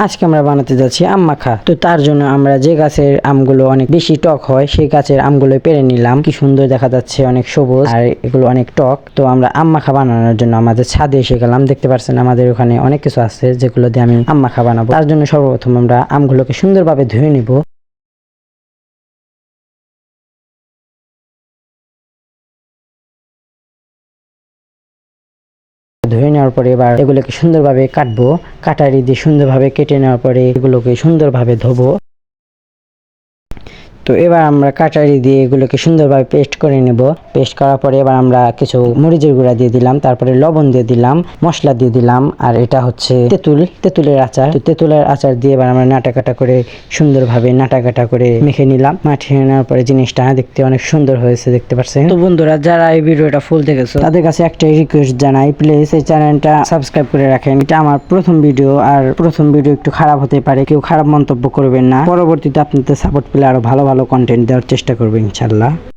আজকে আমরা বানাতে যাচ্ছি আম মাখা। তো তার জন্য আমরা যে গাছের আমগুলো অনেক বেশি টক হয় সেই গাছের আমগুলো পেড়ে নিলাম। কি সুন্দর দেখা যাচ্ছে, অনেক সবুজ আর এগুলো অনেক টক। তো আমরা আম মাখা বানানোর জন্য আমাদের ছাদে এসে গেলাম। দেখতে পাচ্ছেন আমাদের ওখানে অনেক কিছু আছে যেগুলো দিয়ে আমি আম মাখা বানাবো। তার জন্য সর্বপ্রথম আমরা আমগুলোকে সুন্দরভাবে ধুয়ে নিব। ধুয়ে নেওয়ার পরে এবার এগুলোকে সুন্দরভাবে কাটবো। কাটারি দিয়ে সুন্দরভাবে কেটে নেওয়ার পরে এগুলোকে সুন্দরভাবে ধোবো। তো এবার আমরা কাটারি দিয়ে এগুলোকে সুন্দরভাবে পেস্ট করে নেব। পেস্ট করার পরে এবার আমরা কিছু মরিচের গুঁড়া দিয়ে দিলাম, তারপরে লবণ দিয়ে দিলাম, মশলা দিয়ে দিলাম, আর এটা হচ্ছে তেঁতুলের আচার। তো তেঁতুলের আচার দিয়ে এবার আমরা নাটাকাটা করে সুন্দরভাবে নাটাকাটা করে মেখে নিলাম। মাখিয়ে নেওয়ার পরে জিনিসটা দেখতে অনেক সুন্দর হয়েছে, দেখতে পাচ্ছেন। তো বন্ধুরা, যারা এই ভিডিওটা ফুল দেখেছো তাদের কাছে একটাই রিকোয়েস্ট জানাই, প্লিজ এই চ্যানেলটা সাবস্ক্রাইব করে রাখেন। এটা আমার প্রথম ভিডিও, আর প্রথম ভিডিও একটু খারাপ হতে পারে, কেউ খারাপ মন্তব্য করবেন না। পরবর্তীতে আপনাদের সাপোর্ট পেলে আরো ভালো ভালো কন্টেন্ট দেওয়ার চেষ্টা করবো ইনশাল্লাহ।